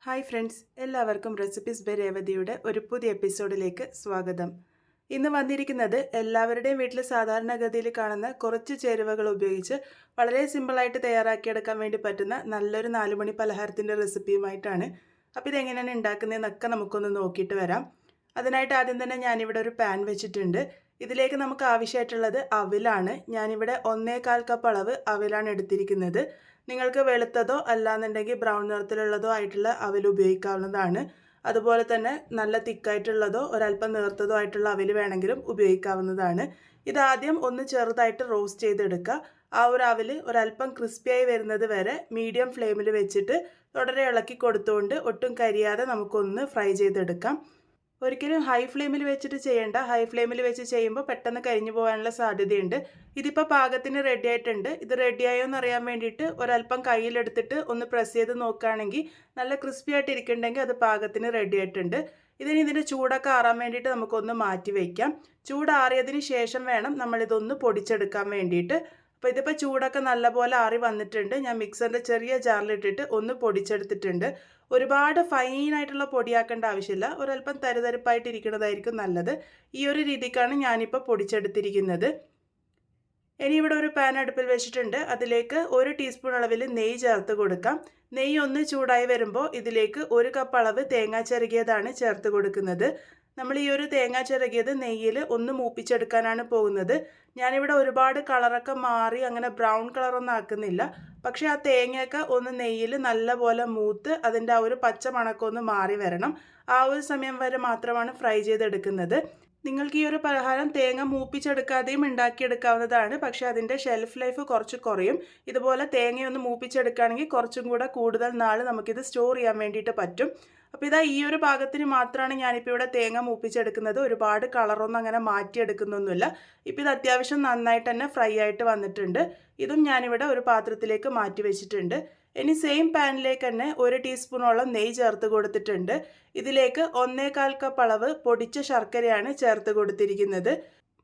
Hi friends, എല്ലാവർക്കും recipes by രേവതിയുടെ ഒരു പുതിയ എപ്പിസോഡിലേക്ക് സ്വാഗതം. ഇന്ന് വന്നിരിക്കുന്നത് എല്ലാവരുടെയും വീട്ടിൽ സാധാരണഗതിയിൽ കാണുന്ന കുറച്ച് ചേരുവകൾ ഉപയോഗിച്ച് വളരെ സിമ്പിളായിട്ട് തയ്യാറാക്കിയെടുക്കാൻ വേണ്ടി പറ്റുന്ന നല്ലൊരു 4 മണി പലഹാരത്തിൻ്റെ റെസിപ്പിയുമായിട്ടാണ്. അപ്പോൾ ഇതെങ്ങനെയാണ് ഉണ്ടാക്കുന്നതെന്നൊക്കെ നമുക്കൊന്ന് നോക്കിയിട്ട് വരാം. അതിനായിട്ട് ആദ്യം തന്നെ ഞാനിവിടെ ഒരു പാൻ വെച്ചിട്ടുണ്ട്. ഇതിലേക്ക് നമുക്ക് ആവശ്യമായിട്ടുള്ളത് അവിലാണ്. ഞാനിവിടെ 1/4 കപ്പ് അളവ് അവിലാണ് എടുത്തിരിക്കുന്നത്. നിങ്ങൾക്ക് വെളുത്തതോ അല്ലാന്നുണ്ടെങ്കിൽ ബ്രൗൺ നിറത്തിലുള്ളതോ ആയിട്ടുള്ള അവിൽ ഉപയോഗിക്കാവുന്നതാണ്. അതുപോലെ തന്നെ നല്ല തിക്കായിട്ടുള്ളതോ ഒരല്പം നേർത്തതോ ആയിട്ടുള്ള അവിൽ വേണമെങ്കിലും ഉപയോഗിക്കാവുന്നതാണ്. ഇതാദ്യം ഒന്ന് ചെറുതായിട്ട് റോസ്റ്റ് ചെയ്തെടുക്കുക. ആ ഒരു അവിൽ ഒരല്പം ക്രിസ്പിയായി വരുന്നത് വരെ മീഡിയം ഫ്ലെയിമിൽ വെച്ചിട്ട് തുടരെ ഇളക്കി കൊടുത്തുകൊണ്ട് ഒട്ടും കരിയാതെ നമുക്കൊന്ന് ഫ്രൈ ചെയ്തെടുക്കാം. ഒരിക്കലും ഹൈ ഫ്ലെയിമിൽ വെച്ചിട്ട് ചെയ്യേണ്ട. ഹൈ ഫ്ലെയിമിൽ വെച്ച് ചെയ്യുമ്പോൾ പെട്ടെന്ന് കരിഞ്ഞു പോകാനുള്ള സാധ്യതയുണ്ട്. ഇതിപ്പോൾ പാകത്തിന് റെഡി ആയിട്ടുണ്ട്. ഇത് റെഡിയായോ എന്ന് അറിയാൻ വേണ്ടിയിട്ട് ഒരല്പം കയ്യിലെടുത്തിട്ട് ഒന്ന് പ്രസ് ചെയ്ത് നോക്കുകയാണെങ്കിൽ നല്ല ക്രിസ്പി ആയിട്ട് ഇരിക്കുന്നുണ്ടെങ്കിൽ അത് പാകത്തിന് റെഡി ആയിട്ടുണ്ട്. ഇതിൻ്റെ ചൂടൊക്കെ ആറാൻ വേണ്ടിയിട്ട് നമുക്കൊന്ന് മാറ്റി വയ്ക്കാം. ചൂടാറിയതിന് ശേഷം വേണം നമ്മളിതൊന്ന് പൊടിച്ചെടുക്കാൻ വേണ്ടിയിട്ട്. അപ്പോൾ ഇതിപ്പോൾ ചൂടൊക്കെ നല്ലപോലെ ആറി വന്നിട്ടുണ്ട്. ഞാൻ മിക്സറിൻ്റെ ചെറിയ ജാറിലിട്ടിട്ട് ഒന്ന് പൊടിച്ചെടുത്തിട്ടുണ്ട്. ഒരുപാട് ഫൈനായിട്ടുള്ള പൊടിയാക്കേണ്ട ആവശ്യമില്ല. ഒരല്പം തരിതരിപ്പായിട്ടിരിക്കുന്നതായിരിക്കും നല്ലത്. ഈ ഒരു രീതിക്കാണ് ഞാനിപ്പോൾ പൊടിച്ചെടുത്തിരിക്കുന്നത്. ഇനി ഇവിടെ ഒരു പാൻ അടുപ്പിൽ വെച്ചിട്ടുണ്ട്. അതിലേക്ക് 1 ടീസ്പൂൺ അളവിൽ നെയ്യ് ചേർത്ത് കൊടുക്കാം. നെയ്യ് ഒന്ന് ചൂടായി വരുമ്പോൾ ഇതിലേക്ക് 1 കപ്പ് അളവ് തേങ്ങ ചിരകിയതാണ് ചേർത്ത് കൊടുക്കുന്നത്. നമ്മൾ ഈ ഒരു തേങ്ങ ചിരകിയത് നെയ്യിൽ ഒന്ന് മൂപ്പിച്ചെടുക്കാനാണ് പോകുന്നത്. ഞാനിവിടെ ഒരുപാട് കളറൊക്കെ മാറി അങ്ങനെ ബ്രൗൺ കളറൊന്നും ആക്കുന്നില്ല. പക്ഷേ ആ തേങ്ങയൊക്കെ ഒന്ന് നെയ്യിൽ നല്ലപോലെ മൂത്ത് അതിൻ്റെ ആ ഒരു പച്ച മണക്കം ഒന്ന് മാറി വരണം. ആ ഒരു സമയം വരെ മാത്രമാണ് ഫ്രൈ ചെയ്തെടുക്കുന്നത്. നിങ്ങൾക്ക് ഈ ഒരു പലഹാരം തേങ്ങ മൂപ്പിച്ചെടുക്കാതെയും ഉണ്ടാക്കിയെടുക്കാവുന്നതാണ്. പക്ഷേ അതിൻ്റെ ഷെൽഫ് ലൈഫ് കുറച്ച് കുറയും. ഇതുപോലെ തേങ്ങയൊന്ന് മൂപ്പിച്ചെടുക്കുകയാണെങ്കിൽ കുറച്ചും കൂടെ കൂടുതൽ നാൾ നമുക്കിത് സ്റ്റോർ ചെയ്യാൻ വേണ്ടിയിട്ട് പറ്റും. അപ്പോൾ ഇതാ ഈ ഒരു പാകത്തിന് മാത്രമാണ് ഞാനിപ്പോൾ ഇവിടെ തേങ്ങ മൂപ്പിച്ചെടുക്കുന്നത്. ഒരുപാട് കളറൊന്നും അങ്ങനെ മാറ്റിയെടുക്കുന്നൊന്നുമില്ല. ഇപ്പോൾ ഇത് അത്യാവശ്യം നന്നായിട്ട് തന്നെ ഫ്രൈ ആയിട്ട് വന്നിട്ടുണ്ട്. ഇതും ഞാനിവിടെ ഒരു പാത്രത്തിലേക്ക് മാറ്റി വെച്ചിട്ടുണ്ട്. ഇനി സെയിം പാനിലേക്ക് തന്നെ 1 ടീസ്പൂണോളം നെയ്യ് ചേർത്ത് കൊടുത്തിട്ടുണ്ട്. ഇതിലേക്ക് 1/4 കപ്പ് അളവ് പൊടിച്ച ശർക്കരയാണ് ചേർത്ത് കൊടുത്തിരിക്കുന്നത്.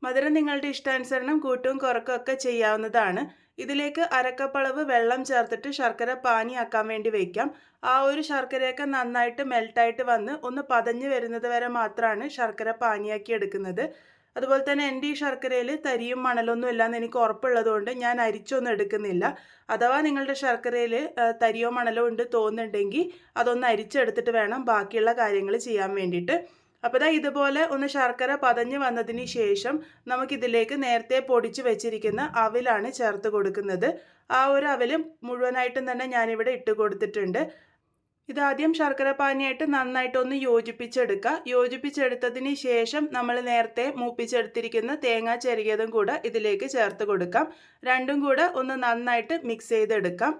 മധുരം നിങ്ങളുടെ ഇഷ്ടാനുസരണം കൂട്ടും കുറക്കും ഒക്കെ ചെയ്യാവുന്നതാണ്. ഇതിലേക്ക് 1/2 കപ്പ് അളവ് വെള്ളം ചേർത്തിട്ട് ശർക്കര പാനിയാക്കാൻ വേണ്ടി വയ്ക്കാം. ആ ഒരു ശർക്കരയൊക്കെ നന്നായിട്ട് മെൽട്ടായിട്ട് വന്ന് ഒന്ന് പതഞ്ഞ് വരുന്നത് വരെ മാത്രമാണ് ശർക്കര പാനിയാക്കി എടുക്കുന്നത്. അതുപോലെ തന്നെ എൻ്റെ ഈ ശർക്കരയിൽ തരിയും മണലൊന്നും ഇല്ലയെന്ന് എനിക്ക് ഉറപ്പുള്ളതുകൊണ്ട് ഞാൻ അരിച്ചൊന്നും എടുക്കുന്നില്ല. അഥവാ നിങ്ങളുടെ ശർക്കരയിൽ തരിയോ മണലോ ഉണ്ട് തോന്നുന്നുണ്ടെങ്കിൽ അതൊന്ന് അരിച്ചെടുത്തിട്ട് വേണം ബാക്കിയുള്ള കാര്യങ്ങൾ ചെയ്യാൻ വേണ്ടിയിട്ട്. അപ്പോൾ ഇതുപോലെ ഒന്ന് ശർക്കര പതഞ്ഞ് വന്നതിന് ശേഷം നമുക്കിതിലേക്ക് നേരത്തെ പൊടിച്ച് വെച്ചിരിക്കുന്ന അവിലാണ് ചേർത്ത് കൊടുക്കുന്നത്. ആ ഒരു അവിൽ മുഴുവനായിട്ടും തന്നെ ഞാനിവിടെ ഇട്ട് കൊടുത്തിട്ടുണ്ട്. ഇതാദ്യം ശർക്കര പാനിയായിട്ട് നന്നായിട്ടൊന്ന് യോജിപ്പിച്ചെടുക്കുക. യോജിപ്പിച്ചെടുത്തതിന് ശേഷം നമ്മൾ നേരത്തെ മൂപ്പിച്ചെടുത്തിരിക്കുന്ന തേങ്ങ ചിരകിയതും കൂടെ ഇതിലേക്ക് ചേർത്ത് കൊടുക്കാം. രണ്ടും കൂടെ ഒന്ന് നന്നായിട്ട് മിക്സ് ചെയ്തെടുക്കാം.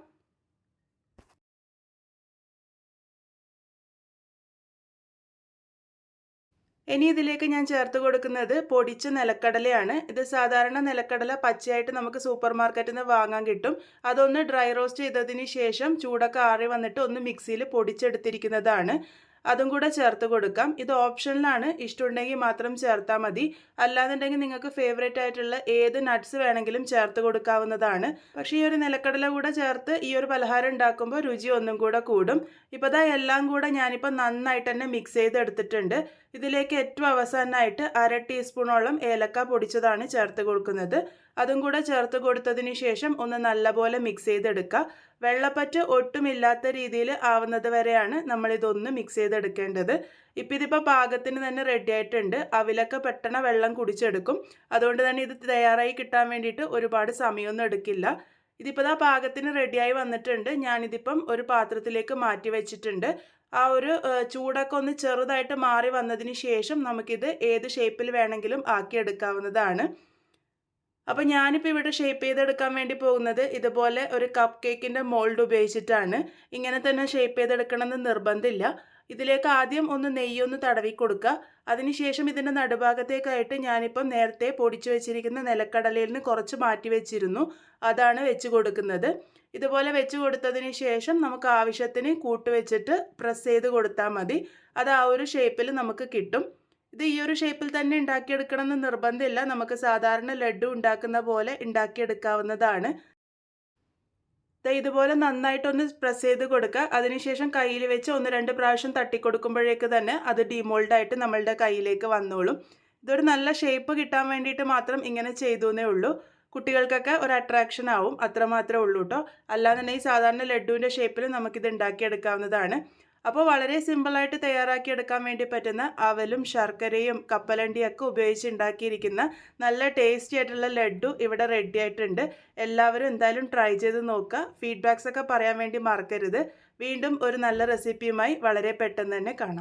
ഇനി ഇതിലേക്ക് ഞാൻ ചേർത്ത് കൊടുക്കുന്നത് പൊടിച്ച നിലക്കടലയാണ്. ഇത് സാധാരണ നിലക്കടല പച്ചയായിട്ട് നമുക്ക് സൂപ്പർ മാർക്കറ്റിൽ നിന്ന് വാങ്ങാൻ കിട്ടും. അതൊന്ന് ഡ്രൈ റോസ്റ്റ് ചെയ്തതിന് ശേഷം ചൂടൊക്കെ ആറി വന്നിട്ട് ഒന്ന് മിക്സിയിൽ പൊടിച്ചെടുത്തിരിക്കുന്നതാണ്. അതും കൂടെ ചേർത്ത് കൊടുക്കാം. ഇത് ഓപ്ഷനിലാണ്. ഇഷ്ടമുണ്ടെങ്കിൽ മാത്രം ചേർത്താൽ മതി. അല്ലാന്നുണ്ടെങ്കിൽ നിങ്ങൾക്ക് ഫേവറേറ്റ് ആയിട്ടുള്ള ഏത് നട്ട്സ് വേണമെങ്കിലും ചേർത്ത് കൊടുക്കാവുന്നതാണ്. പക്ഷേ ഈ ഒരു നിലക്കടല കൂടെ ചേർത്ത് ഈ ഒരു പലഹാരം ഉണ്ടാക്കുമ്പോൾ രുചി ഒന്നും കൂടെ കൂടും. ഇപ്പോൾ എല്ലാം കൂടെ ഞാനിപ്പോൾ നന്നായിട്ട് തന്നെ മിക്സ് ചെയ്തെടുത്തിട്ടുണ്ട്. ഇതിലേക്ക് ഏറ്റവും അവസാനമായിട്ട് 1/2 ടീസ്പൂണോളം ഏലക്ക പൊടിച്ചതാണ് ചേർത്ത് കൊടുക്കുന്നത്. അതും കൂടെ ചേർത്ത് കൊടുത്തതിന് ശേഷം ഒന്ന് നല്ലപോലെ മിക്സ് ചെയ്തെടുക്കുക. വെള്ളപ്പറ്റ് ഒട്ടുമില്ലാത്ത രീതിയിൽ ആവുന്നത് വരെയാണ് നമ്മളിതൊന്ന് മിക്സ് ചെയ്തെടുക്കേണ്ടത്. ഇപ്പം ഇതിപ്പോൾ പാകത്തിന് തന്നെ റെഡി ആയിട്ടുണ്ട്. അവിലൊക്കെ പെട്ടെന്ന് വെള്ളം കുടിച്ചെടുക്കും. അതുകൊണ്ട് തന്നെ ഇത് തയ്യാറായി കിട്ടാൻ വേണ്ടിയിട്ട് ഒരുപാട് സമയമൊന്നും എടുക്കില്ല. ഇതിപ്പോൾ പാകത്തിന് റെഡിയായി വന്നിട്ടുണ്ട്. ഞാനിതിപ്പം ഒരു പാത്രത്തിലേക്ക് മാറ്റി വെച്ചിട്ടുണ്ട്. ആ ഒരു ചൂടൊക്കെ ഒന്ന് ചെറുതായിട്ട് മാറി വന്നതിന് ശേഷം നമുക്കിത് ഏത് ഷേപ്പിൽ വേണമെങ്കിലും ആക്കിയെടുക്കാവുന്നതാണ്. അപ്പോൾ ഞാനിപ്പോൾ ഇവിടെ ഷേപ്പ് ചെയ്തെടുക്കാൻ വേണ്ടി പോകുന്നത് ഇതുപോലെ ഒരു കപ്പ് കേക്കിൻ്റെ മോൾഡ് ഉപയോഗിച്ചിട്ടാണ്. ഇങ്ങനെ തന്നെ ഷേപ്പ് ചെയ്തെടുക്കണമെന്ന് നിർബന്ധമില്ല. ഇതിലേക്ക് ആദ്യം ഒന്ന് നെയ്യൊന്ന് തടവി കൊടുക്കുക. അതിനുശേഷം ഇതിൻ്റെ നടുഭാഗത്തേക്കായിട്ട് ഞാനിപ്പം നേരത്തെ പൊടിച്ചു വെച്ചിരിക്കുന്ന നിലക്കടലയിൽ നിന്ന് കുറച്ച് മാറ്റി വെച്ചിരുന്നു. അതാണ് വെച്ച് കൊടുക്കുന്നത്. ഇതുപോലെ വെച്ച് കൊടുത്തതിന് ശേഷം നമുക്ക് ആവശ്യത്തിന് കൂട്ടുവെച്ചിട്ട് പ്രസ് ചെയ്ത് കൊടുത്താൽ മതി. അത് ആ ഒരു ഷേപ്പിൽ നമുക്ക് കിട്ടും. ഇത് ഈ ഒരു ഷേപ്പിൽ തന്നെ ഉണ്ടാക്കിയെടുക്കണമെന്ന് നിർബന്ധമില്ല. നമുക്ക് സാധാരണ ലഡ്ഡു ഉണ്ടാക്കുന്ന പോലെ ഉണ്ടാക്കിയെടുക്കാവുന്നതാണ്. ദേ ഇതുപോലെ നന്നായിട്ടൊന്ന് പ്രസ് ചെയ്ത് കൊടുക്കുക. അതിനുശേഷം കയ്യിൽ വെച്ച് 1-2 പ്രാവശ്യം തട്ടിക്കൊടുക്കുമ്പോഴേക്ക് തന്നെ അത് ഡിമോൾഡായിട്ട് നമ്മളുടെ കയ്യിലേക്ക് വന്നോളും. ഇതൊരു നല്ല ഷേപ്പ് കിട്ടാൻ വേണ്ടിയിട്ട് മാത്രം ഇങ്ങനെ ചെയ്തൂന്നേ ഉള്ളൂ. കുട്ടികൾക്കൊക്കെ ഒരു അട്രാക്ഷൻ ആവും, അത്രമാത്രമേ ഉള്ളൂ കേട്ടോ. അല്ലാന്നുണ്ടെങ്കിൽ സാധാരണ ലഡുവിൻ്റെ ഷേപ്പിൽ നമുക്കിത് ഉണ്ടാക്കിയെടുക്കാവുന്നതാണ്. അപ്പോൾ വളരെ സിമ്പിളായിട്ട് തയ്യാറാക്കിയെടുക്കാൻ വേണ്ടി പറ്റുന്ന അവലും ശർക്കരയും കപ്പലണ്ടിയൊക്കെ ഉപയോഗിച്ച് ഉണ്ടാക്കിയിരിക്കുന്ന നല്ല ടേസ്റ്റി ആയിട്ടുള്ള ലഡു ഇവിടെ റെഡി ആയിട്ടുണ്ട്. എല്ലാവരും എന്തായാലും ട്രൈ ചെയ്ത് നോക്കുക. ഫീഡ്ബാക്സ് ഒക്കെ പറയാൻ വേണ്ടി മറക്കരുത്. വീണ്ടും ഒരു നല്ല റെസിപ്പിയുമായി വളരെ പെട്ടെന്ന് തന്നെ കാണാം.